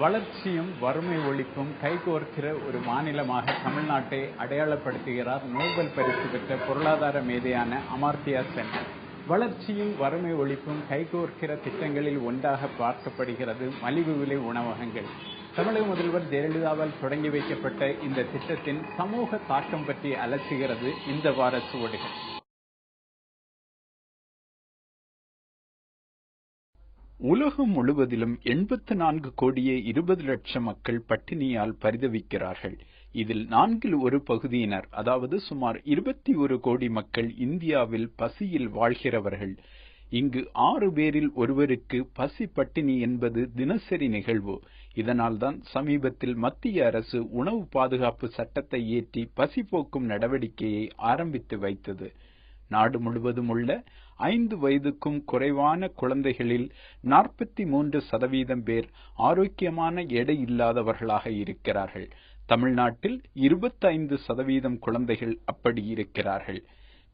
வளர்ச்சியும் வறுமை ஒழிப்பும் கைகோர்க்கிற ஒரு மாநிலமாக தமிழ்நாட்டை அடையாளப்படுத்துகிறார் நோபல் பரிசு பெற்ற பொருளாதார மேதையான அமர்த்தியா சென். வளர்ச்சியும் வறுமை ஒழிப்பும் கைகோர்க்கிற திட்டங்களில் ஒன்றாக பார்க்கப்படுகிறது மலிவு விலை உணவகங்கள். தமிழக முதல்வர் ஜெயலலிதாவால் தொடங்கி வைக்கப்பட்ட இந்த திட்டத்தின் சமூக தாக்கம் பற்றி அலசுகிறது இந்த வார சுவடுகள். உலகம் முழுவதிலும் 84 கோடியே 20 லட்சம் மக்கள் பட்டினியால் பரிதவிக்கிறார்கள். இதில் 1/4 பகுதியினர், அதாவது சுமார் 21 கோடி மக்கள் இந்தியாவில் பசியில் வாழ்கிறவர்கள். இங்கு 6 பேரில் ஒருவருக்கு பசி பட்டினி என்பது தினசரி நிகழ்வு. இதனால்தான் சமீபத்தில் மத்திய அரசு உணவு பாதுகாப்பு சட்டத்தை இயற்றி பசி போக்கும் நடவடிக்கையை ஆரம்பித்து வைத்தது. நாடு முழுவதும் உள்ள 5 வயதுக்கும் குறைவான குழந்தைகளில் 43% பேர் ஆரோக்கியமான எடை இல்லாதவர்களாக இருக்கிறார்கள். தமிழ்நாட்டில் 25% குழந்தைகள் அப்படி இருக்கிறார்கள்.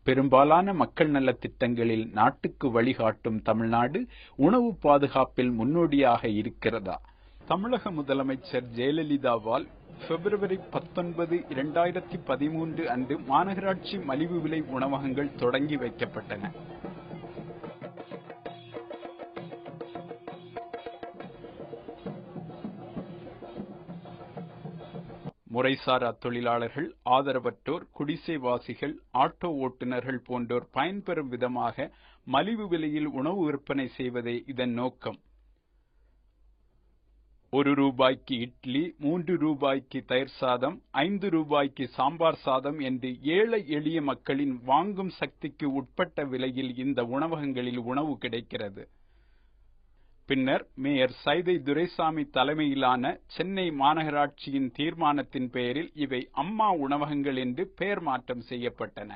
பெரும்பாலான மக்கள் நல திட்டங்களில் நாட்டுக்கு வழிகாட்டும் தமிழ்நாடு உணவு பாதுகாப்பில் முன்னோடியாக இருக்கிறதா? தமிழக முதலமைச்சர் ஜெயலலிதாவால் பிப்ரவரி 19, 2013 அன்று மாநகராட்சி மலிவு விலை உணவகங்கள் தொடங்கி வைக்கப்பட்டன. முறைசாரா தொழிலாளர்கள், ஆதரவற்றோர், குடிசைவாசிகள், ஆட்டோ ஓட்டுநர்கள் போன்றோர் பயன்பெறும் விதமாக மலிவு விலையில் உணவு விற்பனை செய்வதே இதன் நோக்கம். 1 ரூபாய்க்கு இட்லி, 3 ரூபாய்க்கு தயிர் சாதம், 5 ரூபாய்க்கு சாம்பார் சாதம் என்று ஏழை எளிய மக்களின் வாங்கும் சக்திக்கு உட்பட்ட விலையில் இந்த உணவகங்களில் உணவு கிடைக்கிறது. பின்னர் மேயர் சைதை துரைசாமி தலைமையிலான சென்னை மாநகராட்சியின் தீர்மானத்தின் பெயரில் இவை அம்மா உணவகங்கள் என்று பெயர் மாற்றம் செய்யப்பட்டன.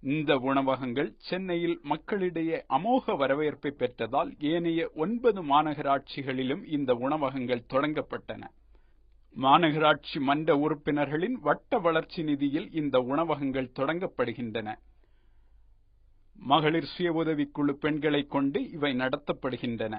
இந்த உணவகங்கள் சென்னையில் மக்களிடையே அமோக வரவேற்பை பெற்றதால் ஏனைய 9 மாநகராட்சிகளிலும் இந்த உணவகங்கள் தொடங்கப்பட்டன. மாநகராட்சி மன்ற உறுப்பினர்களின் வட்ட வளர்ச்சி நிதியில் இந்த உணவகங்கள் தொடங்கப்படுகின்றன. மகளிர் சுய உதவிக்குழு பெண்களை கொண்டு இவை நடத்தப்படுகின்றன.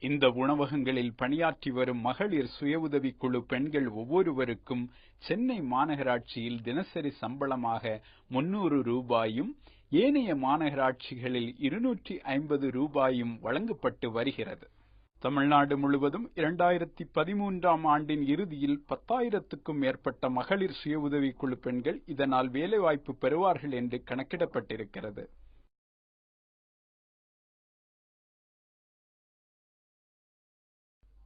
இந்த உணவகங்களில் பணியாற்றி வரும் மகளிர் சுய உதவிக்குழு பெண்கள் ஒவ்வொருவருக்கும் சென்னை மாநகராட்சியில் தினசரி சம்பளமாக 300 ரூபாயும், ஏனைய மாநகராட்சிகளில் 250 ரூபாயும் வழங்கப்பட்டு வருகிறது. தமிழ்நாடு முழுவதும் 2013ஆம் ஆண்டின் இறுதியில் 10,000க்கும் மேற்பட்ட மகளிர் சுய உதவிக்குழு பெண்கள் இதனால் வேலைவாய்ப்பு பெறுவார்கள் என்று கணக்கிடப்பட்டிருக்கிறது.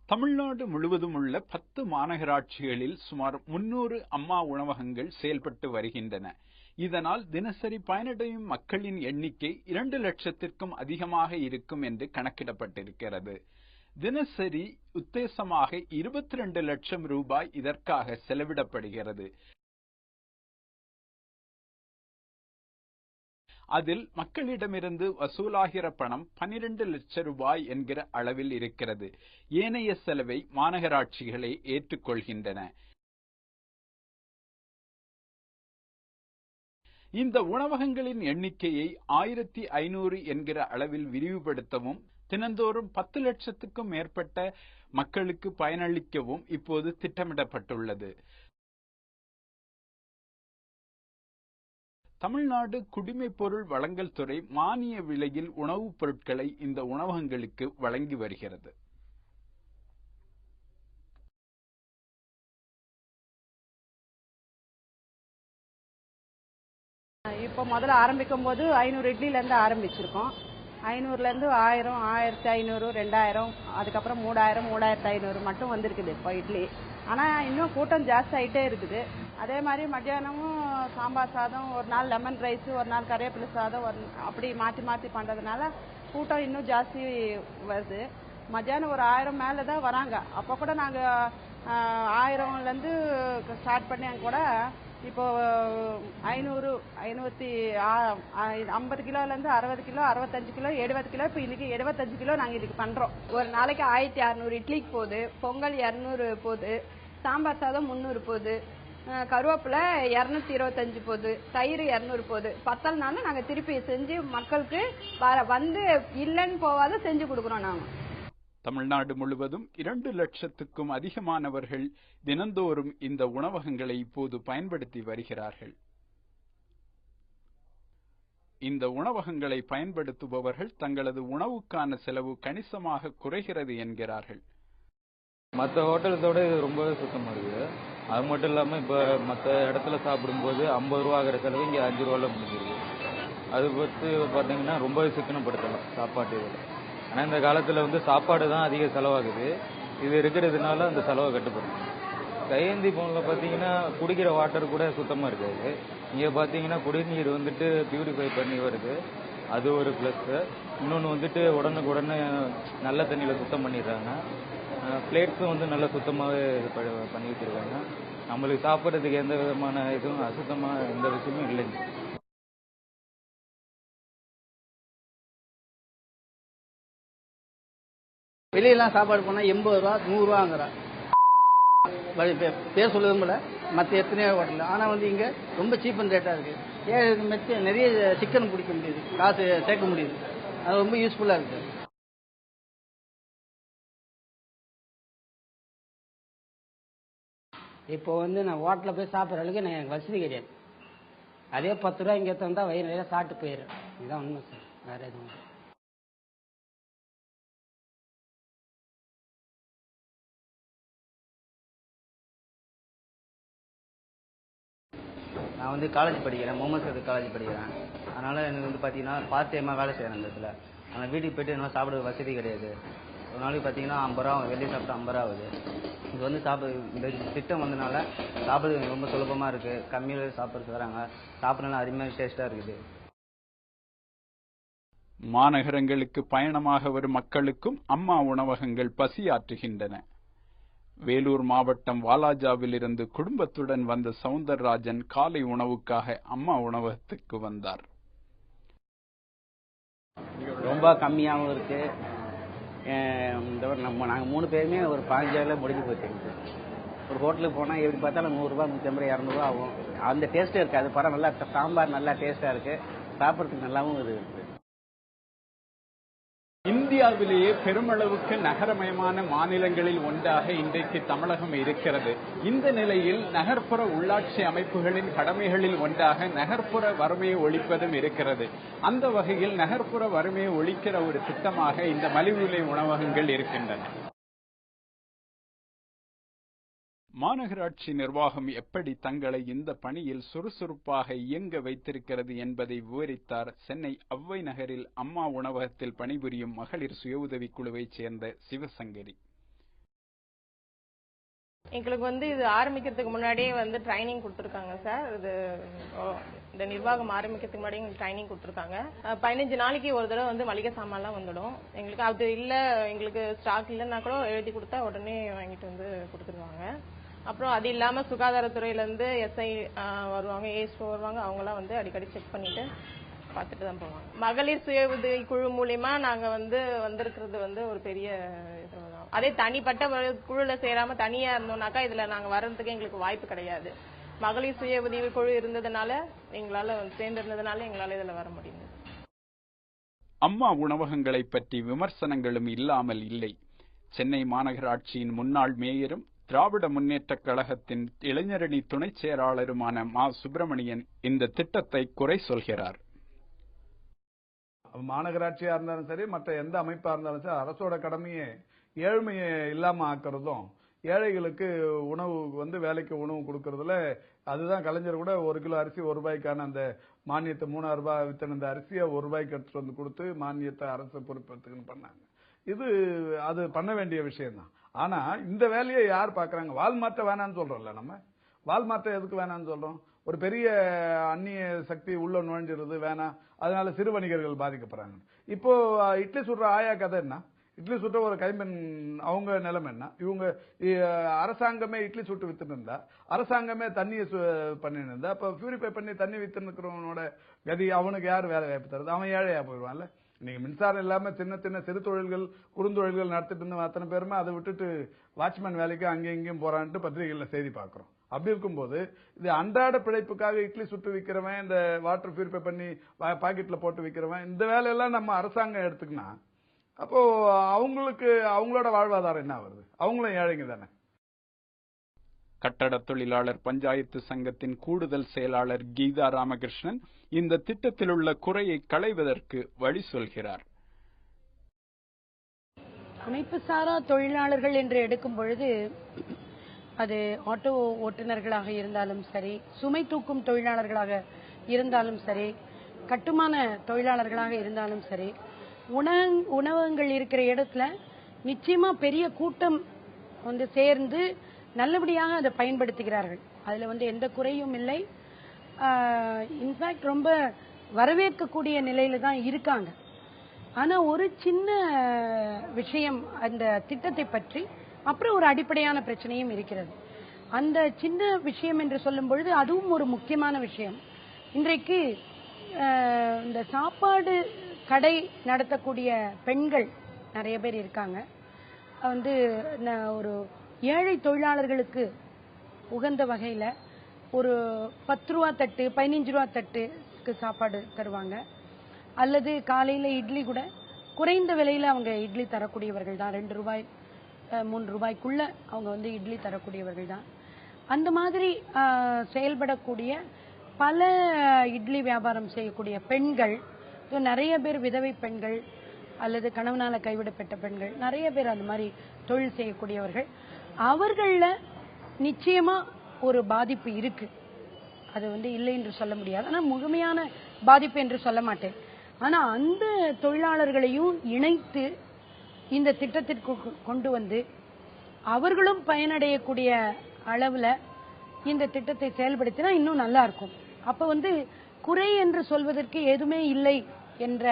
தமிழ்நாடு முழுவதும் உள்ள 10 மாநகராட்சிகளில் சுமார் 300 அம்மா உணவகங்கள் செயல்பட்டு வருகின்றன. இதனால் தினசரி பயனடையும் மக்களின் எண்ணிக்கை 2 லட்சத்திற்கும் அதிகமாக இருக்கும் என்று கணக்கிடப்பட்டிருக்கிறது. தினசரி உத்தேசமாக 22 லட்சம் ரூபாய் இதற்காக செலவிடப்படுகிறது. அதில் மக்களிடமிருந்து வசூலாகிற பணம் 12 லட்சம் ரூபாய் என்கிற அளவில் இருக்கிறது. ஏனைய செலவை மாநகராட்சிகளே ஏற்றுக்கொள்கின்றன. இந்த உணவகங்களின் எண்ணிக்கையை 1500 என்கிற அளவில் விரிவுபடுத்தவும், தினந்தோறும் 10 லட்சத்துக்கும் மேற்பட்ட மக்களுக்கு பயனளிக்கவும் இப்போது திட்டமிடப்பட்டுள்ளது. தமிழ்நாடு குடிமைப் பொருள் வழங்கல் துறை மானிய விலையில் உணவுப் பொருட்களை இந்த உணவகங்களுக்கு வழங்கி வருகிறது. இப்போ முதல்ல ஆரம்பிக்கும் போது 500 இட்லிலேருந்து ஆரம்பிச்சிருக்கோம். 500லேருந்து 1000, 1500, 2000, அதுக்கப்புறம் 3000, 3500 மட்டும் வந்திருக்குது இப்போ இட்லி. ஆனால் இன்னும் கூட்டம் ஜாஸ்தி ஆகிட்டே இருக்குது. அதே மாதிரி மத்தியானமும் சாம்பார் சாதம், ஒரு நாள் லெமன் ரைஸ், ஒரு நாள் கறிவேப்பிலை சாதம், அப்படி மாற்றி மாற்றி பண்ணுறதுனால கூட்டம் இன்னும் ஜாஸ்தி வருது. மத்தியானம் ஒரு 1000 மேலே தான் வராங்க. அப்போ கூட நாங்கள் 1000லேருந்து ஸ்டார்ட் பண்ணி கூட இப்போ 500, 550 கிலோலேருந்து 60 கிலோ, 65 கிலோ, 70 கிலோ, இப்போ இன்னைக்கு 75 கிலோ நாங்கள் இதுக்கு பண்ணுறோம். ஒரு நாளைக்கு 1600 இட்லிக்கு போகுது, பொங்கல் 200 போகுது, சாம்பார் சாதம் 300 போகுது, கருவேப்பிலை 225 போகுது, தயிர் 200 போகுது. பத்தல்னாலும் நாங்கள் திருப்பி செஞ்சு மக்களுக்கு வந்து இல்லைன்னு போகாத செஞ்சு கொடுக்குறோம். நாங்கள் தமிழ்நாடு முழுவதும் 2 லட்சத்துக்கும் அதிகமானவர்கள் தினந்தோறும் இந்த உணவகங்களை இப்போது பயன்படுத்தி வருகிறார்கள். இந்த உணவகங்களை பயன்படுத்துபவர்கள் தங்களது உணவுக்கான செலவு கணிசமாக குறைகிறது என்கிறார்கள். மற்ற ஹோட்டல்ஸோட இது ரொம்பவே சுத்தமாக இருக்குது. அது மட்டும் இல்லாமல் இப்போ மற்ற இடத்துல சாப்பிடும்போது 50 ரூபா ஆகிற செலவு இங்கே 5 ரூபாவில் முடிஞ்சிருக்கு. அது பற்றி பார்த்தீங்கன்னா ரொம்பவே சிக்கனப்படுத்தலாம் சாப்பாட்டு இதில். ஆனால் இந்த காலத்தில் வந்து சாப்பாடு தான் அதிக செலவாகுது. இது இருக்கிறதுனால அந்த செலவை கட்டுப்படுத்தணும். கையேந்தி பவுனில் பார்த்தீங்கன்னா குடிக்கிற வாட்டர் கூட சுத்தமாக இருக்காது. இங்கே பார்த்தீங்கன்னா குடிநீர் வந்துட்டு பியூரிஃபை பண்ணி வருது, அது ஒரு ப்ளஸ்ஸு. இன்னொன்று வந்துட்டு உடனுக்குடனே நல்ல தண்ணியில் சுத்தம் பண்ணிடுறாங்க. பிளேட்ஸும் வந்து நல்லா சுத்தமாகவே இது பண்ணி வச்சுருக்காங்க. நம்மளுக்கு சாப்பிட்றதுக்கு எந்த விதமான இதுவும் அசுத்தமாக எந்த விஷயமும் இல்லைங்க. வெளியெல்லாம் சாப்பாடு போனால் 80 ரூபா 100 ரூபாங்கிறான். பேர் சொல்லுவதும் இல்லை மற்ற எத்தனையோ ஹோட்டல். ஆனால் வந்து இங்கே ரொம்ப சீப் அண்ட் ரேட்டாக இருக்குது. ஏன் நிறைய சிக்கன் பிடிக்க முடியுது, காசு சேர்க்க முடியுது. அது ரொம்ப யூஸ்ஃபுல்லாக இருக்குது. இப்போ வந்து நான் ஹோட்டலில் போய் சாப்பிட்ற அளவுக்கு எனக்கு வசதி கிடையாது. அதே 10 ரூபா இங்கே தந்தால் வயிறு நிறைய சாப்பிட்டு போயிடுறேன். இதுதான் உண்மை சார், வேறு எதுவும். நான் வந்து காலேஜ் படிக்கிறேன், முகமது சது காலேஜ் படிக்கிறேன். அதனால் எனக்கு வந்து பார்த்தீங்கன்னா பார்ட் டைமாக வேலை செய்கிறேன் இந்த இடத்துல. ஆனால் வீட்டுக்கு போய்ட்டு என்ன சாப்பிட வசதி கிடையாது. ஒரு நாளைக்கு பார்த்தீங்கன்னா 50 ரூபா, வெளியே சாப்பிட்டா 50 ரூபா ஆகுது. இது வந்து இந்த திட்டம் வந்தனால சாப்பிட்றது ரொம்ப சுலபமாக இருக்குது. கம்மியில் சாப்பிட்றது வராங்க, சாப்பிட்றதுனால அருமையாக டேஸ்ட்டாக இருக்குது. மாநகரங்களுக்கு பயணமாக வரும் மக்களுக்கும் அம்மா உணவகங்கள் பசியாற்றுகின்றன. வேலூர் மாவட்டம் வாலாஜாவில் இருந்து குடும்பத்துடன் வந்த சவுந்தரராஜன் காலை உணவுக்காக அம்மா உணவகத்துக்கு வந்தார். ரொம்ப கம்மியாகவும் இருக்கு. நாங்கள் 3 பேருமே ஒரு 15,000 முடிஞ்சு போச்சு. ஒரு ஹோட்டலுக்கு போனால் எப்படி பார்த்தாலும் 100 ரூபா 150 200 ஆகும். அந்த டேஸ்ட்டே இருக்காது. படம் நல்லா சாம்பார் நல்லா டேஸ்ட்டாக இருக்கு, சாப்பிட்றதுக்கு நல்லாவும் இருக்குது. இந்தியாவிலேயே பெருமளவுக்கு நகரமயமான மாநிலங்களில் ஒன்றாக இன்றைக்கு தமிழகம் இருக்கிறது. இந்த நிலையில் நகர்ப்புற உள்ளாட்சி அமைப்புகளின் கடமைகளில் ஒன்றாக நகர்ப்புற வறுமையை ஒழிப்பதும் இருக்கிறது. அந்த வகையில் நகர்ப்புற வறுமையை ஒழிக்கிற ஒரு திட்டமாக இந்த மலிவு விலை உணவகங்கள் இருக்கின்றன. மாநகராட்சி நிர்வாகம் எப்படி தங்களை இந்த பணியில் சுறுசுறுப்பாக இயங்க வைத்திருக்கிறது என்பதை விவரித்தார் சென்னை அவ்வை நகரில் அம்மா உணவகத்தில் பணிபுரியும் மகளிர் சுய உதவிக் குழுவைச் சேர்ந்த சிவசங்கரி. எங்களுக்கு வந்து இது ஆரம்பிக்கிறதுக்கு முன்னாடியே ட்ரைனிங் கொடுத்துருக்காங்க சார். இந்த நிர்வாகம் ஆரம்பிக்கிறதுக்கு முன்னாடி எங்களுக்கு ட்ரைனிங் கொடுத்துருக்காங்க. 15 நாளைக்கு ஒரு தடவை மளிகை சாமான்லாம் வந்துடும். எங்களுக்கு அது இல்லை, எங்களுக்கு ஸ்டாக் இல்லைன்னா கூட எழுதி கொடுத்தா உடனே வாங்கிட்டு கொடுத்துருவாங்க. அப்புறம் அது இல்லாமல் சுகாதாரத்துறையிலேருந்து எஸ்ஐ வருவாங்க, ஏஎஸ்ஓ வருவாங்க. அவங்களாம் அடிக்கடி செக் பண்ணிட்டு பார்த்துட்டு தான் போவாங்க. மகளிர் சுய உதவி குழு மூலியமா நாங்கள் வந்திருக்கிறது ஒரு பெரிய இதுதான். அதே தனிப்பட்ட குழுல சேராம தனியா இருந்தோம்னாக்கா இதுல நாங்கள் வர்றதுக்கு எங்களுக்கு வாய்ப்பு கிடையாது. மகளிர் சுய உதவி குழு இருந்ததுனால எங்களால் சேர்ந்திருந்ததுனால எங்களால் இதில் வர முடியுது. அம்மா உணவகங்களை பற்றி விமர்சனங்களும் இல்லாமல் இல்லை. சென்னை மாநகராட்சியின் முன்னாள் மேயரும் திராவிட முன்னேற்ற கழகத்தின் இளைஞரணி துணைச் செயலாளருமான மா சுப்பிரமணியன் இந்த திட்டத்தை குறை சொல்கிறார். மாநகராட்சியா இருந்தாலும் சரி, மற்ற எந்த அமைப்பா இருந்தாலும் சரி, அரசோட கடமையே ஏழ்மையை இல்லாம ஆக்குறதும், ஏழைகளுக்கு உணவு வேலைக்கு உணவு கொடுக்கறதுல அதுதான். கலைஞர் கூட 1 கிலோ அரிசி 1 ரூபாய்க்கான அந்த மானியத்தை 3,000 ரூபாய் வித்தன அந்த அரிசியை 1 ரூபாய்க்கு எடுத்துட்டு கொடுத்து மானியத்தை அரசு பொறுப்பேற்றுக்குன்னு பண்ணாங்க. அது பண்ண வேண்டிய விஷயம் தான். ஆனா இந்த வேலையை யார் பாக்குறாங்க? வால்மார்ட்டை வேணான்னு சொல்றோம்ல. நம்ம வால்மார்ட்டை எதுக்கு வேணான்னு சொல்றோம்? ஒரு பெரிய அந்நிய சக்தி உள்ள நுழைஞ்சிருது, வேணாம். அதனால சிறு வணிகர்கள் பாதிக்கப்படுறாங்க. இப்போ இட்லி சுடுற ஆயா கதை என்ன? இட்லி சுட்ட ஒரு கைம்பெண் அவங்க நிலைமை என்ன? இவங்க அரசாங்கமே இட்லி சுட்டு வித்துட்டு இருந்தா, அரசாங்கமே தண்ணியை பண்ணிட்டு இருந்தா, அப்ப பியூரிஃபை பண்ணி தண்ணி வித்துன்னு இருக்கிறவனோட கதி அவனுக்கு யார் வேலை வாய்ப்பு தருது? அவன் ஏழையா போயிடுவான்ல. நீங்க மின்சாரம் இல்லாம சின்ன சின்ன சிறு தொழில்கள் குறுந்தொழில்கள் நடத்திட்டு இருந்த அத்தனை பேருமே அதை விட்டுட்டு வாட்ச்மேன் வேலைக்கு அங்கேயும் இங்கேயும் போறான்ட்டு பத்திரிகைகள்ல செய்தி பார்க்கிறோம். அப்படி இருக்கும்போது இது அன்றாட பிழைப்புக்காக இட்லி சுட்டு விற்கிறவன், இந்த வாட்டர் பியூரிஃபை பண்ணி பாக்கெட்ல போட்டு விற்கிறவன், இந்த வேலையெல்லாம் நம்ம அரசாங்கம் எடுத்துக்கினா அப்போ அவங்களுக்கு அவங்களோட வாழ்வாதாரம் என்ன வருது? அவங்களும் ஏழைங்க தானே. கட்டட தொழிலாளர் பஞ்சாயத்து சங்கத்தின் கூடுதல் செயலாளர் கீதா ராமகிருஷ்ணன் இந்த திட்டத்தில் உள்ள குறையை களைவதற்கு வழி சொல்கிறார். அமைப்பு சாரா தொழிலாளர்கள் என்று எடுக்கும் பொழுது அது ஆட்டோ ஓட்டுநர்களாக இருந்தாலும் சரி, சுமை தூக்கும் தொழிலாளர்களாக இருந்தாலும் சரி, கட்டுமான தொழிலாளர்களாக இருந்தாலும் சரி, உணவகங்கள் இருக்கிற இடத்துல நிச்சயமா பெரிய கூட்டம் சேர்ந்து நல்லபடியாக அதை பயன்படுத்துகிறார்கள். அதுல எந்த குறையும் இல்லை. இன்ஃபேக்ட் ரொம்ப வரவேற்கக்கூடிய நிலையில தான் இருக்காங்க. ஆனா ஒரு சின்ன விஷயம் அந்த திட்டத்தை பற்றி, அப்புறம் ஒரு அடிப்படையான பிரச்சனையும் இருக்கிறது. அந்த சின்ன விஷயம் என்று சொல்லும் பொழுது அதுவும் ஒரு முக்கியமான விஷயம். இன்றைக்கு இந்த சாப்பாடு கடை நடத்தக்கூடிய பெண்கள் நிறைய பேர் இருக்காங்க. ஒரு ஏழை தொழிலாளர்களுக்கு உகந்த வகையில ஒரு 10 ரூபா தட்டு 15 ரூபா தட்டுக்கு சாப்பாடு தருவாங்க. அல்லது காலையில இட்லி கூட குறைந்த விலையில அவங்க இட்லி தரக்கூடியவர்கள் தான். 2 ரூபாய் 3 ரூபாய்க்குள்ள அவங்க இட்லி தரக்கூடியவர்கள் தான். அந்த மாதிரி செயல்படக்கூடிய பல இட்லி வியாபாரம் செய்யக்கூடிய பெண்கள், நிறைய பேர் விதவை பெண்கள் அல்லது கணவனால கைவிடப்பட்ட பெண்கள், நிறைய பேர் அந்த மாதிரி தொழில் செய்யக்கூடியவர்கள். அவர்கள நிச்சயமா ஒரு பாதிப்பு இருக்கு. அது இல்லை என்று சொல்ல முடியாது. ஆனா முழுமையான பாதிப்பு என்று சொல்ல மாட்டேன். ஆனா அந்த தொழிலாளர்களையும் இணைத்து இந்த திட்டத்திற்கு கொண்டு வந்து அவர்களும் பயனடையக்கூடிய அளவுல இந்த திட்டத்தை செயல்படுத்தினா இன்னும் நல்லா இருக்கும். அப்ப குறை என்று சொல்வதற்கு எதுவுமே இல்லை என்ற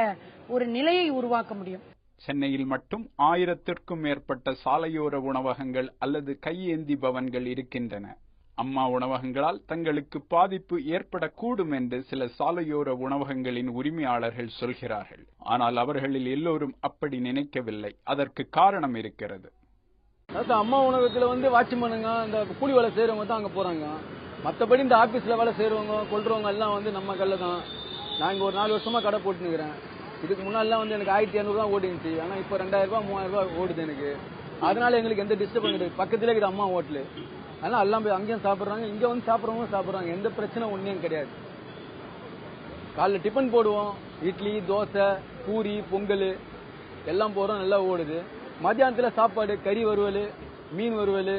ஒரு நிலையை உருவாக்க முடியும். சென்னையில் மட்டும் 1000த்திற்கும் மேற்பட்ட சாலையோர உணவகங்கள் அல்லது கையேந்தி பவன்கள் இருக்கின்றன. அம்மா உணவகங்களால் தங்களுக்கு பாதிப்பு ஏற்படக்கூடும் என்று சில சாலையோர உணவகங்களின் உரிமையாளர்கள் சொல்கிறார்கள். ஆனால் அவர்களில் எல்லோரும் அப்படி நினைக்கவில்லை. அதற்கு காரணம் இருக்கிறது. அம்மா உணவகத்தில் வாட்ச்மேனுங்க, இந்த கூலி வேலை செய்யறவங்க தான் அங்க போறாங்க. மற்றபடி இந்த ஆபீஸ்ல வேலை செய்யறவங்க கொள்றவங்க எல்லாம் நம்ம கல்ல தான். நான் இங்க ஒரு 4 வருஷமா கடை போட்டுனுக்கிறேன். இதுக்கு முன்னாடிலாம் எனக்கு 1200 தான் ஓடிச்சு. ஆனா இப்போ 2000 ரூபாய் 3000 ரூபாய் ஓடுது எனக்கு. அதனால எங்களுக்கு எந்த டிஸ்டர்பன்ஸ் கிடையாது. பக்கத்துல இருக்கிற அம்மா ஹோட்டலு, அதனால எல்லாம் போய் அங்கேயும் சாப்பிட்றாங்க, இங்க சாப்பிட்றவங்க சாப்பிட்றாங்க. எந்த பிரச்சனை ஒன்றும் கிடையாது. காலைல டிஃபன் போடுவோம், இட்லி தோசை பூரி பொங்கல் எல்லாம் போடுறோம், நல்லா ஓடுது. மத்தியானத்துல சாப்பாடு கறி வறுவல், மீன் வறுவல்,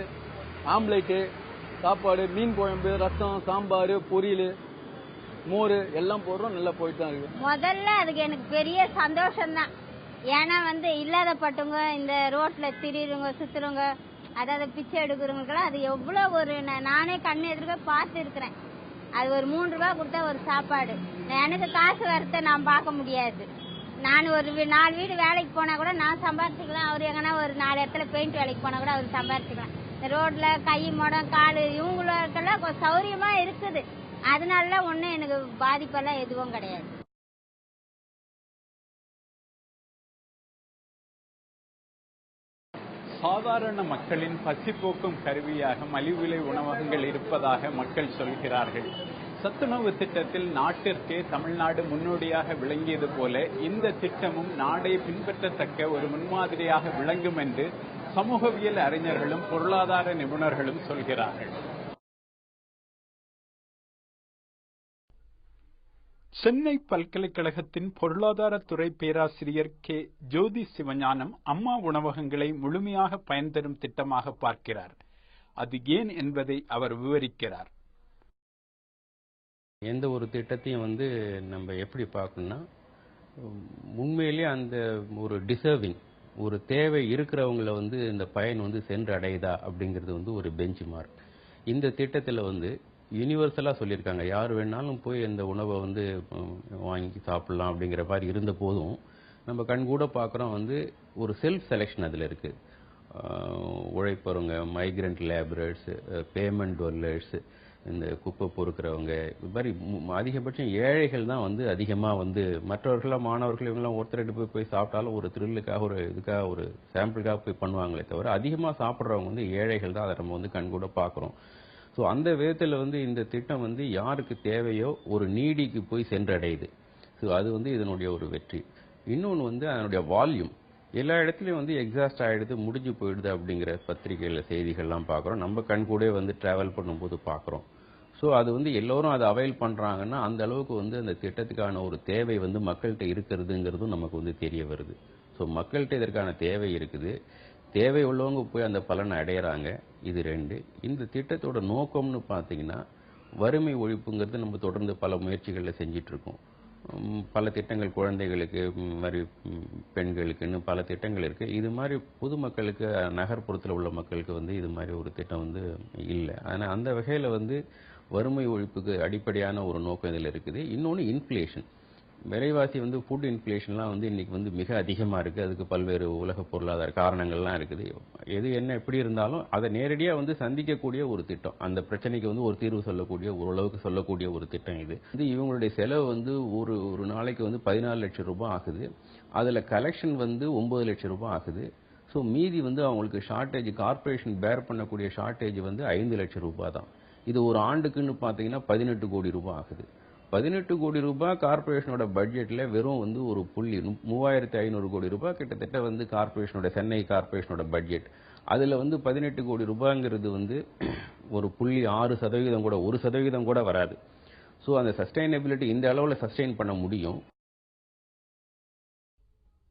ஆம்லேட்டு, சாப்பாடு, மீன் குழம்பு, ரசம், சாம்பார், பொரியல், மோர் எல்லாம் போடுறோம், நல்லா போயிட்டு தான் இருக்கு. முதல்ல அதுக்கு எனக்கு பெரிய சந்தோஷம் தான். ஏன்னா இல்லாதப்பட்டவங்க, இந்த ரோட்ல திரியுறவங்க சுத்துறவங்க, அதாவது பிச்சை எடுக்கிறவங்களுக்கெல்லாம் அது எவ்வளவு ஒரு நானே கண்ணு எதிர்க்க பார்த்து இருக்கிறேன். அது ஒரு 3 ரூபாய் கொடுத்தா ஒரு சாப்பாடு. எனக்கு காசு வரத்தை நான் பார்க்க முடியாது. நான் ஒரு 4 வீடு வேலைக்கு போனா கூட நான் சம்பாரிச்சுக்கலாம். அவர் எங்கன்னா ஒரு 4 இடத்துல பெயிண்ட் வேலைக்கு போனா கூட அவர் சம்பாரிச்சுக்கலாம். இந்த ரோட்ல கை முடம் காலு இவங்களுக்கெல்லாம் கொஞ்சம் சௌரியமா இருக்குது. அதனால ஒன்றும் எனக்கு பாதிப்பெல்லாம் எதுவும் கிடையாது. சாதாரண மக்களின் பசி போக்கும் கருவியாக மலிவு விலை உணவகங்கள் இருப்பதாக மக்கள் சொல்கிறார்கள். சத்துணவு திட்டத்தில் நாட்டிற்கே தமிழ்நாடு முன்னோடியாக விளங்கியது போல இந்த திட்டமும் நாடே பின்பற்றத்தக்க ஒரு முன்மாதிரியாக விளங்கும் என்று சமூகவியல் அறிஞர்களும் பொருளாதார நிபுணர்களும் சொல்கிறார்கள். சென்னை பல்கலைக்கழகத்தின் பொருளாதாரத்துறை பேராசிரியர் கே ஜோதி சிவஞானம் அம்மா உணவகங்களை முழுமையாக பயன் தரும் திட்டமாக பார்க்கிறார். அது ஏன் என்பதை அவர் விவரிக்கிறார். எந்த ஒரு திட்டத்தையும் நம்ம எப்படி பார்க்கணும்னா, உண்மையிலேயே அந்த ஒரு டிசர்விங், ஒரு தேவை இருக்கிறவங்கள இந்த பயன் சென்று அடையுதா அப்படிங்கிறது ஒரு பெஞ்ச் மார்க். இந்த திட்டத்தில் யூனிவர்சலா சொல்லியிருக்காங்க, யார் வேணாலும் போய் இந்த உணவை வாங்கி சாப்பிடலாம் அப்படிங்கிற மாதிரி இருந்த போதும் நம்ம கண் கூட பார்க்குறோம் ஒரு செல்ஃப் செலெக்ஷன் அதில் இருக்கு. உழைப்பவங்க, மைக்ரண்ட் லேபரர்ஸ், பேமெண்ட் டொல்லர்ஸ், இந்த குப்பை பொறுக்கிறவங்க, இது மாதிரி அதிகபட்சம் ஏழைகள் தான் அதிகமாக மற்றவர்களாக மாணவர்கள் இவங்கெல்லாம் ஒருத்தர் போய் சாப்பிட்டாலும் ஒரு த்ரில்லுக்காக ஒரு இதுக்காக ஒரு சாம்பிளுக்காக போய் பண்ணுவாங்களே தவிர அதிகமாக சாப்பிட்றவங்க ஏழைகள் தான். அதை நம்ம கண் கூட பார்க்குறோம். ஸோ அந்த விதத்தில் இந்த திட்டம் யாருக்கு தேவையோ ஒரு நீடிக்கு போய் சென்றடையுது. ஸோ அது இதனுடைய ஒரு வெற்றி. இன்னொன்று அதனுடைய வால்யூம், எல்லா இடத்துலையும் வந்து எக்ஸாஸ்ட் ஆகிடுது, முடிஞ்சு போயிடுது அப்படிங்கிற பத்திரிகையில் செய்திகள்லாம் பார்க்குறோம். நம்ம கண் கூட வந்து ட்ராவல் பண்ணும்போது பார்க்குறோம். ஸோ அது வந்து எல்லோரும் அதை அவைல் பண்ணுறாங்கன்னா அந்த அளவுக்கு வந்து அந்த திட்டத்துக்கான ஒரு தேவை வந்து மக்கள்கிட்ட இருக்கிறதுங்கிறதும் நமக்கு வந்து தெரிய வருது. ஸோ மக்கள்கிட்ட இதற்கான தேவை இருக்குது, தேவை உள்ளவங்க போய் அந்த பலனை அடையிறாங்க. இது 2. இந்த திட்டத்தோட நோக்கம்னு பார்த்தீங்கன்னா வறுமை ஒழிப்புங்கிறது நம்ம தொடர்ந்து பல முயற்சிகளில் செஞ்சிட்ருக்கோம். பல திட்டங்கள் குழந்தைகளுக்கு, மாதிரி பெண்களுக்குன்னு பல திட்டங்கள் இருக்குது. இது மாதிரி பொதுமக்களுக்கு, நகர்ப்புறத்தில் உள்ள மக்களுக்கு வந்து இது மாதிரி ஒரு திட்டம் வந்து இல்லை. ஆனால் அந்த வகையில் வந்து வறுமை ஒழிப்புக்கு அடிப்படையான ஒரு நோக்கம் இதில் இருக்குது. இன்னொன்று இன்ஃப்ளேஷன், விலைவாசி வந்து ஃபுட் இன்ஃப்ளேஷன்லாம் வந்து இன்றைக்கி வந்து மிக அதிகமாக இருக்குது. அதுக்கு பல்வேறு உலக பொருளாதார காரணங்கள்லாம் இருக்குது. எது என்ன எப்படி இருந்தாலும் அதை நேரடியாக வந்து சந்திக்கக்கூடிய ஒரு திட்டம், அந்த பிரச்சனைக்கு வந்து ஒரு தீர்வு சொல்லக்கூடிய, ஓரளவுக்கு சொல்லக்கூடிய ஒரு திட்டம் இது. இவங்களுடைய செலவு வந்து ஒரு நாளைக்கு வந்து 14 லட்சம் ரூபாய் ஆகுது. அதில் கலெக்ஷன் வந்து 9 லட்சம் ரூபாய் ஆகுது. ஸோ மீதி வந்து அவங்களுக்கு ஷார்ட்டேஜ், கார்பரேஷன் பேர் பண்ணக்கூடிய ஷார்ட்டேஜ் வந்து 5 லட்சம் ரூபாய் தான். இது ஒரு ஆண்டுக்குன்னு பார்த்தீங்கன்னா 18 கோடி ரூபாய் ஆகுது. 18 கோடி ரூபாய் கார்பரேஷனோட பட்ஜெட்டில் வெறும் வந்து ஒரு புள்ளி 3500 கோடி ரூபாய் கிட்டத்தட்ட வந்து கார்பரேஷனோட, சென்னை கார்பரேஷனோட பட்ஜெட். அதில் வந்து 18 கோடி ரூபாய்ங்கிறது வந்து ஒரு புள்ளி 6% கூட, 1% கூட வராது. ஸோ அந்த சஸ்டைனபிலிட்டி இந்த அளவில் சஸ்டைன் பண்ண முடியும்.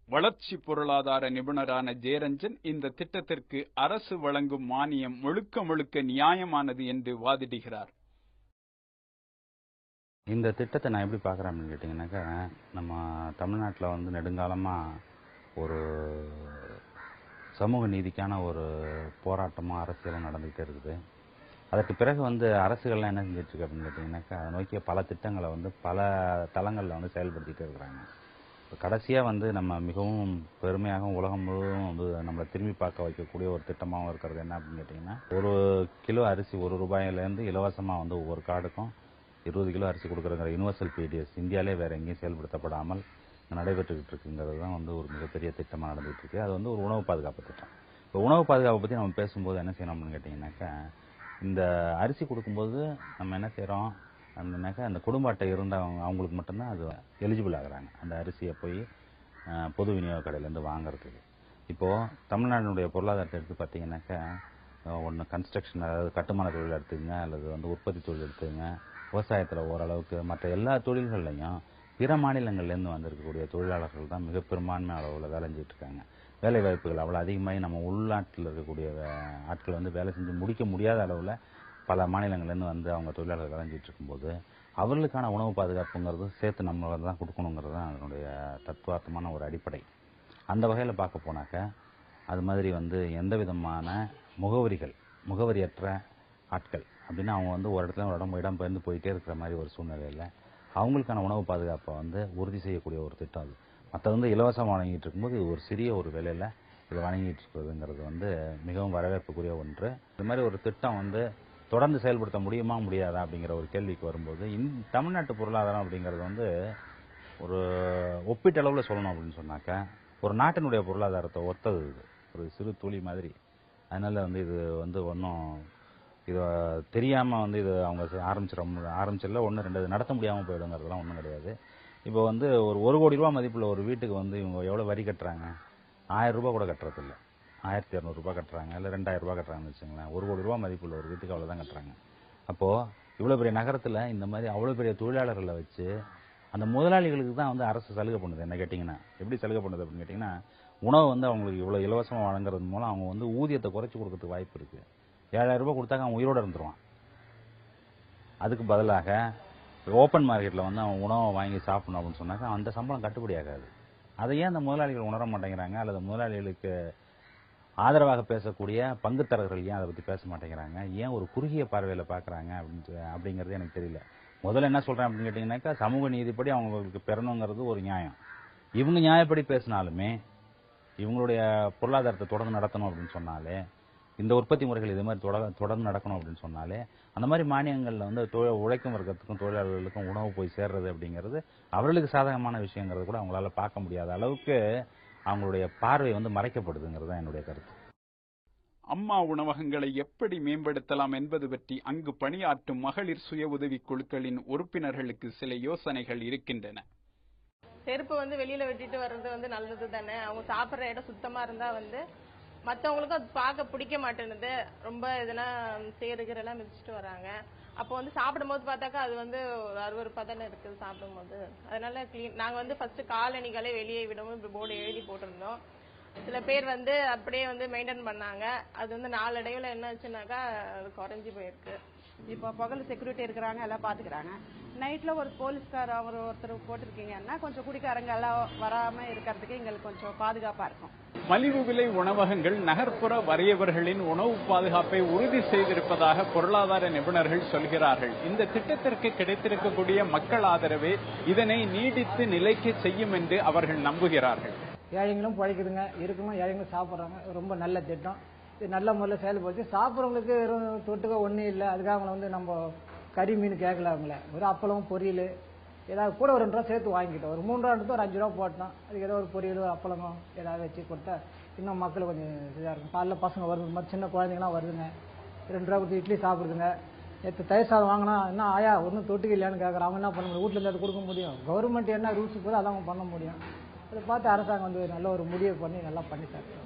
வளர்ச்சி பொருளாதார நிபுணரான ஜெயரஞ்சன் இந்த திட்டத்திற்கு அரசு வழங்கும் மானியம் முழுக்க நியாயமானது என்று வாதிடுகிறார். இந்த திட்டத்தை நான் எப்படி பார்க்குறேன் அப்படின்னு கேட்டிங்கனாக்கா, நம்ம தமிழ்நாட்டில் வந்து நெடுங்காலமாக ஒரு சமூக நீதிக்கான ஒரு போராட்டமாக அரசியலும் நடந்துகிட்டே இருக்குது. அதற்கு பிறகு வந்து அரசுகள்லாம் என்ன செஞ்சிட்ருக்கு அப்படின்னு கேட்டிங்கனாக்கா, அதை நோக்கிய பல திட்டங்களை வந்து பல தளங்களில் வந்து செயல்படுத்திகிட்டே இருக்கிறாங்க. கடைசியாக வந்து நம்ம மிகவும் பெருமையாகவும் உலகம் முழுவதும் வந்து நம்மளை திரும்பி பார்க்க வைக்கக்கூடிய ஒரு திட்டமாகவும் இருக்கிறது என்ன அப்படின்னு கேட்டிங்கன்னா, 1 கிலோ அரிசி 1 ரூபாயிலேருந்து இலவசமாக வந்து ஒவ்வொரு கார்டுக்கும் 20 கிலோ அரிசி கொடுக்குறங்கிற யூனிவர்சல் பிடிஎஸ் இந்தியாவிலே வேறு எங்கேயும் செயல்படுத்தப்படாமல் நடைபெற்றுக்கிட்டு இருக்குங்கிறது தான் வந்து ஒரு மிகப்பெரிய திட்டமாக நடந்துகிட்டு இருக்கு. அது வந்து ஒரு உணவு பாதுகாப்பு திட்டம். இப்போ உணவு பாதுகாப்பை பற்றி நம்ம பேசும்போது என்ன செய்யணும் அப்படின்னு கேட்டிங்கனாக்கா, இந்த அரிசி கொடுக்கும்போது நம்ம என்ன செய்கிறோம் அப்படின்னாக்கா, அந்த குடும்ப அட்டை இருந்தவங்க அவங்களுக்கு மட்டும்தான் அது எலிஜிபிள் ஆகுறாங்க, அந்த அரிசியை போய் பொது விநியோக கடையிலேருந்து வாங்குறதுக்கு. இப்போது தமிழ்நாட்டினுடைய பொருளாதாரத்தை எடுத்து பார்த்தீங்கன்னாக்கா, ஒன்று கன்ஸ்ட்ரக்ஷன், அதாவது கட்டுமான தொழில் எடுத்துக்கங்க, அல்லது வந்து உற்பத்தி தொழில் எடுத்துக்கங்க, விவசாயத்தில் ஓரளவுக்கு, மற்ற எல்லா தொழில்கள்லையும் பிற மாநிலங்கள்லேருந்து வந்திருக்கக்கூடிய தொழிலாளர்கள் தான் மிக பெரும்பான்மை அளவில் வேலை செஞ்சுட்டு இருக்காங்க. வேலை வாய்ப்புகள் அவ்வளோ அதிகமாகி நம்ம உள்நாட்டில் இருக்கக்கூடிய ஆட்கள் வந்து வேலை செஞ்சு முடிக்க முடியாத அளவில் பல மாநிலங்கள்லேருந்து வந்து அவங்க தொழிலாளர்கள் வேலை செஞ்சுட்டு இருக்கும்போது அவர்களுக்கான உணவு பாதுகாப்புங்கிறது சேர்த்து நம்மளால தான் கொடுக்கணுங்கிறது தான் அதனுடைய தத்துவார்த்தமான ஒரு அடிப்படை. அந்த வகையில் பார்க்க போனாக்க, அது மாதிரி வந்து எந்த விதமான முகவரியற்ற ஆட்கள் அப்படின்னா அவங்க வந்து ஒரு இடத்துல ஒரு இடம் பெயர்ந்து போயிட்டே இருக்கிற மாதிரி ஒரு சூழ்நிலையில் அவங்களுக்கான உணவு பாதுகாப்பை வந்து உறுதி செய்யக்கூடிய ஒரு திட்டம் அது. மற்ற வந்து இலவசம் வழங்கிட்டு இருக்கும்போது இது ஒரு சிறிய ஒரு விலையில் இது வழங்கிட்டு இருக்கிறதுங்கிறது வந்து மிகவும் வரவேற்புக்குரிய ஒன்று. இது மாதிரி ஒரு திட்டம் வந்து தொடர்ந்து செயல்படுத்த முடியுமா முடியாதா அப்படிங்கிற ஒரு கேள்விக்கு வரும்போது, தமிழ்நாட்டு பொருளாதாரம் அப்படிங்கிறது வந்து ஒரு ஒப்பீட்டளவில் சொல்லணும் அப்படின்னு சொன்னாக்க ஒரு நாட்டினுடைய பொருளாதாரத்தை ஒத்தது, இது ஒரு சிறு துளி மாதிரி. அதனால் வந்து இது வந்து ஒன்றும் இதை தெரியாமல் வந்து இது அவங்க ஆரம்பிச்சிடல 1, 2 நடத்த முடியாமல் போயிடுங்கிறதுலாம் ஒன்றும் கிடையாது. இப்போ வந்து ஒரு 1 கோடி ரூபா மதிப்பில் ஒரு வீட்டுக்கு வந்து இவங்க எவ்வளோ வரி கட்டுறாங்க? 1000 ரூபா கூட கட்டுறதில்ல, 1200 ரூபாய் கட்டுறாங்க, இல்லை 2000 ரூபாய் கட்டுறாங்கன்னு வச்சுங்களேன். 1 கோடி ரூபா மதிப்புள்ள ஒரு வீட்டுக்கு அவ்வளோதான் கட்டுறாங்க. அப்போது இவ்வளோ பெரிய நகரத்தில் இந்த மாதிரி அவ்வளோ பெரிய தொழிலாளர்களை வச்சு அந்த முதலாளிகளுக்கு தான் வந்து அரசு சலுகை பண்ணுது. என்ன கேட்டிங்கன்னா, எப்படி சலுகை பண்ணுது அப்படின்னு கேட்டிங்கன்னா, உணவு வந்து அவங்களுக்கு இவ்வளோ இலவசமாக வழங்குறது மூலம் அவங்க வந்து ஊதியத்தை குறைச்சி கொடுக்கறதுக்கு வாய்ப்பு இருக்குது. 7000 ரூபாய் கொடுத்தாக்க அவன் உயிரோடு இருந்துருவான். அதுக்கு பதிலாக ஓப்பன் மார்க்கெட்டில் வந்து அவன் உணவை வாங்கி சாப்பிடணும் அப்படின்னு சொன்னாக்கா அந்த சம்பளம் கட்டுப்படி ஆகாது. அதை ஏன் அந்த முதலாளிகள் உணர மாட்டேங்கிறாங்க? அல்லது முதலாளிகளுக்கு ஆதரவாக பேசக்கூடிய பங்குத்தரகர்கள் ஏன் அதை பற்றி பேச மாட்டேங்கிறாங்க? ஏன் ஒரு குறுகிய பார்வையில் பார்க்குறாங்க அப்படிங்கிறது எனக்கு தெரியல. முதல்ல என்ன சொல்கிறேன் அப்படின்னு கேட்டிங்கனாக்கா, சமூக நீதிப்படி அவங்களுக்கு பெறணுங்கிறது ஒரு நியாயம். இவங்க நியாயப்படி பேசினாலுமே இவங்களுடைய பொருளாதாரத்தை தொடர்ந்து நடத்தணும் அப்படின்னு சொன்னாலே, இந்த உற்பத்தி முறைகள் இது மாதிரி தொடர்ந்து நடக்கணும் அப்படின்னு சொன்னாலே, அந்த மாதிரி மானியங்களில் வந்து உழைக்கும் வர்க்கத்துக்கும் தொழிலாளர்களுக்கும் உணவு போய் சேர்றது அப்படிங்கிறது அவர்களுக்கு சாதகமான விஷயங்கிறது கூட அவங்களால பார்க்க முடியாத அளவுக்கு அவங்களுடைய பார்வை வந்து மறைக்கப்படுதுங்கிறது தான் என்னுடைய கருத்து. அம்மா உணவகங்களை எப்படி மேம்படுத்தலாம் என்பது பற்றி அங்கு பணியாற்றும் மகளிர் சுய உதவி குழுக்களின் உறுப்பினர்களுக்கு சில யோசனைகள் இருக்கின்றன. செருப்பு வந்து வெளியில வெட்டிட்டு வர்றது வந்து நல்லது தானே. அவங்க சாப்பிட்ற இடம் சுத்தமா இருந்தா வந்து மற்றவங்களுக்கும் அது பார்க்க பிடிக்க மாட்டேன்னுது. ரொம்ப இதெல்லாம் சேருகிறெல்லாம் மிதிச்சுட்டு வராங்க. அப்போ வந்து சாப்பிடும்போது பார்த்தாக்கா அது வந்து ஒரு அருவருப்பா தானே இருக்குது சாப்பிடும்போது. அதனால நாங்கள் வந்து ஃபர்ஸ்ட் காலணிகளே வெளியே விடவும் இப்படி போர்டு எழுதி போட்டிருந்தோம். சில பேர் வந்து அப்படியே வந்து மெயின்டைன் பண்ணாங்க. அது வந்து நாளடைவில் என்ன ஆச்சுனாக்கா அது குறைஞ்சி போயிருக்கு. இப்போ பகல் செக்யூரிட்டி இருக்கிறாங்க, எல்லாம் பாத்துக்கிறாங்க. நைட்ல ஒரு போலீஸ்கார் ஒருத்தர் போட்டிருக்கீங்கன்னா கொஞ்சம் குடிக்காரங்க எல்லாம் வராம இருக்கிறதுக்கு எங்களுக்கு கொஞ்சம் பாதுகாப்பா இருக்கும். மலிவு விலை உணவகங்கள் நகர்ப்புற வறியவர்களின் உணவு பாதுகாப்பை உறுதி செய்திருப்பதாக பொருளாதார நிபுணர்கள் சொல்கிறார்கள். இந்த திட்டத்திற்கு கிடைத்திருக்கக்கூடிய மக்கள் ஆதரவே இதனை நீடித்து நிலைக்க செய்யும் என்று அவர்கள் நம்புகிறார்கள். ஏழைங்களும் பிழைக்குதுங்க, இருக்கணும், ஏழைங்களும் சாப்பிட்றாங்க. ரொம்ப நல்ல திட்டம். இது நல்ல முறையில் செயல்படுத்தி சாப்பிட்றவங்களுக்கு வெறும் தொட்டுக்க ஒன்றும் இல்லை. அதுக்காக அவங்கள வந்து நம்ம கறி மீன் கேட்கல. அவங்கள ஒரு அப்பளம் பொரியல் ஏதாவது கூட ஒரு 2 ரூபா சேர்த்து வாங்கிட்டோம். ஒரு 3 ரூபா எடுத்து ஒரு 5 ரூபா போட்டோம். அதுக்கு ஏதோ ஒரு பொரியல் ஒரு அப்பளமோ ஏதாவது வச்சு கொடுத்தா இன்னும் மக்கள் கொஞ்சம் இதாக இருக்கும். காலைல பசங்க வருது, மாதிரி சின்ன குழந்தைங்களாம் வருதுங்க, 2 ரூபா கொடுத்து இட்லி சாப்பிடுதுங்க. நேற்று தயிர் சாதம் வாங்கினா என்ன ஆயா ஒன்றும் தொட்டுக்க இல்லையான்னு கேட்குறாங்க. அவங்க என்ன பண்ண முடியும்? வீட்டில் இருந்து அது கொடுக்க முடியும். கவர்மெண்ட் என்ன ரூல்ஸ் போதும் அதான் அவங்க பண்ண முடியும். அதை பார்த்து அரசாங்கம் வந்து நல்ல ஒரு முடிவு பண்ணி நல்லா பண்ணி தரணும்.